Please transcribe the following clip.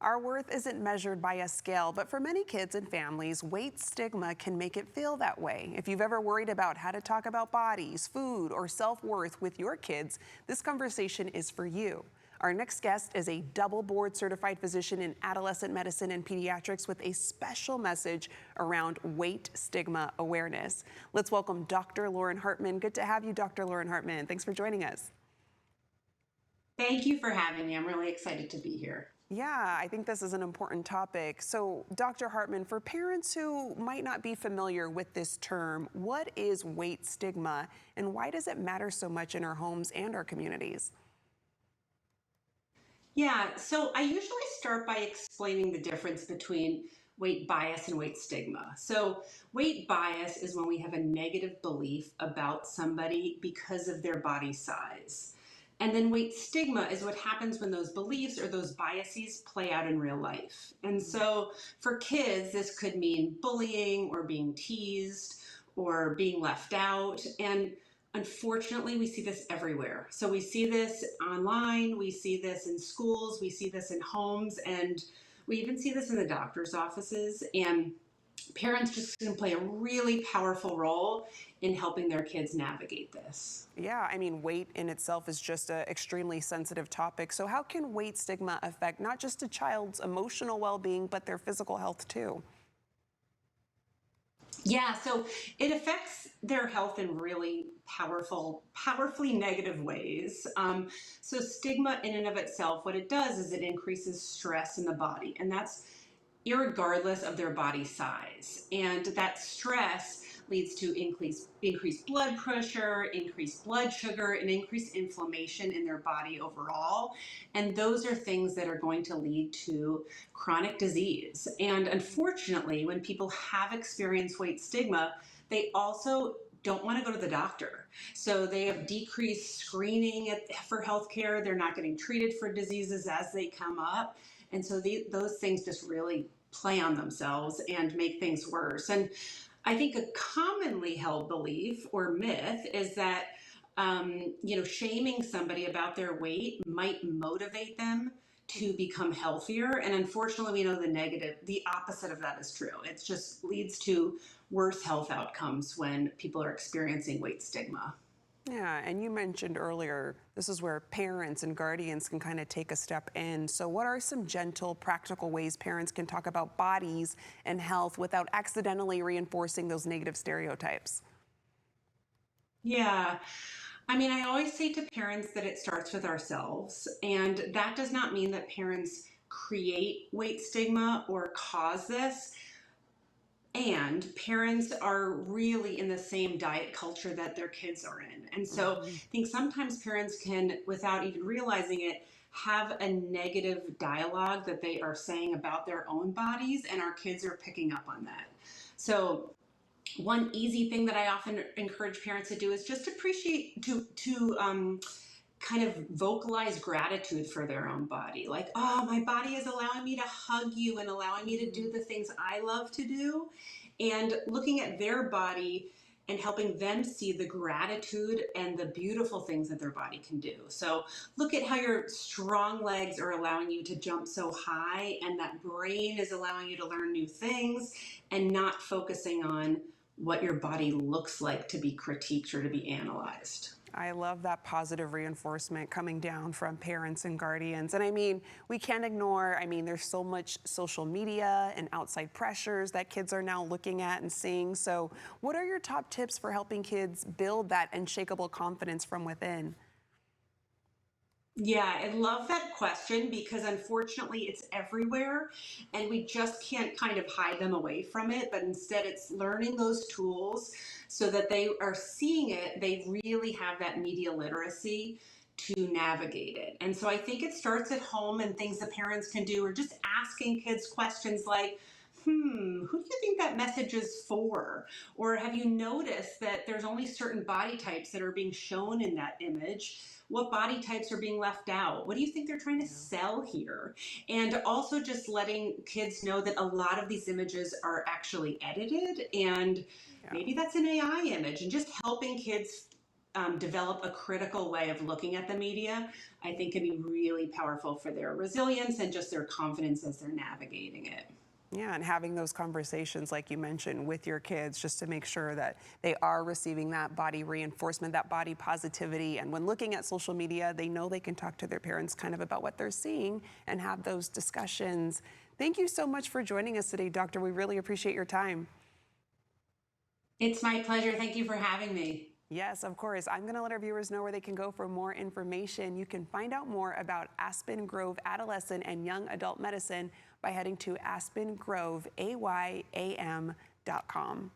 Our worth isn't measured by a scale, but for many kids and families, weight stigma can make it feel that way. If you've ever worried about how to talk about bodies, food, or self-worth with your kids, this conversation is for you. Our next guest is a double board certified physician in adolescent medicine and pediatrics with a special message around weight stigma awareness. Let's welcome Dr. Lauren Hartman. Good to have you, Dr. Lauren Hartman. Thanks for joining us. Thank you for having me. I'm really excited to be here. Yeah, I think this is an important topic. So, Dr. Hartman, for parents who might not be familiar with this term, what is weight stigma and why does it matter so much in our homes and our communities? Yeah, so I usually start by explaining the difference between weight bias and weight stigma. So, weight bias is when we have a negative belief about somebody because of their body size. And then weight stigma is what happens when those beliefs or those biases play out in real life. And so for kids, this could mean bullying or being teased or being left out. And unfortunately, we see this everywhere. So we see this online, we see this in schools, we see this in homes, and we even see this in the doctor's offices. And parents just can play a really powerful role in helping their kids navigate this. Yeah, I mean, weight in itself is just an extremely sensitive topic. So, how can weight stigma affect not just a child's emotional well being, but their physical health too? Yeah, so it affects their health in really powerfully negative ways. So stigma in and of itself, what it does is it increases stress in the body, and that's irregardless of their body size. And that stress leads to increased blood pressure, increased blood sugar, and increased inflammation in their body overall. And those are things that are going to lead to chronic disease. And unfortunately, when people have experienced weight stigma, they also don't want to go to the doctor. So they have decreased screening for healthcare. They're not getting treated for diseases as they come up. And so those things just really play on themselves and make things worse. And I think a commonly held belief or myth is that, shaming somebody about their weight might motivate them to become healthier. And unfortunately, we know the opposite of that is true. It just leads to worse health outcomes when people are experiencing weight stigma. Yeah, and you mentioned earlier, this is where parents and guardians can kind of take a step in. So, what are some gentle, practical ways parents can talk about bodies and health without accidentally reinforcing those negative stereotypes? Yeah. I mean, I always say to parents that it starts with ourselves. And that does not mean that parents create weight stigma or cause this. And parents are really in the same diet culture that their kids are in. And so I think sometimes parents can, without even realizing it, have a negative dialogue that they are saying about their own bodies, and our kids are picking up on that. So one easy thing that I often encourage parents to do is just appreciate to kind of vocalize gratitude for their own body. Like, oh, my body is allowing me to hug you and allowing me to do the things I love to do. And looking at their body and helping them see the gratitude and the beautiful things that their body can do. So look at how your strong legs are allowing you to jump so high, and that brain is allowing you to learn new things, and not focusing on what your body looks like to be critiqued or to be analyzed. I love that positive reinforcement coming down from parents and guardians. And I mean, we can't ignore, there's so much social media and outside pressures that kids are now looking at and seeing. So what are your top tips for helping kids build that unshakable confidence from within? Yeah, I love that question because unfortunately it's everywhere and we just can't kind of hide them away from it, but instead it's learning those tools so that they are seeing it, they really have that media literacy to navigate it. And so I think it starts at home, and things the parents can do are just asking kids questions like, who do you think that message is for? Or have you noticed that there's only certain body types that are being shown in that image? What body types are being left out? What do you think they're trying to sell here? And also just letting kids know that a lot of these images are actually edited, and maybe that's an AI image, and just helping kids develop a critical way of looking at the media, I think can be really powerful for their resilience and just their confidence as they're navigating it. Yeah, and having those conversations, like you mentioned, with your kids just to make sure that they are receiving that body reinforcement, that body positivity. And when looking at social media, they know they can talk to their parents kind of about what they're seeing and have those discussions. Thank you so much for joining us today, Doctor. We really appreciate your time. It's my pleasure. Thank you for having me. Yes, of course. I'm going to let our viewers know where they can go for more information. You can find out more about Aspen Grove Adolescent and Young Adult Medicine by heading to aspengroveayam.com.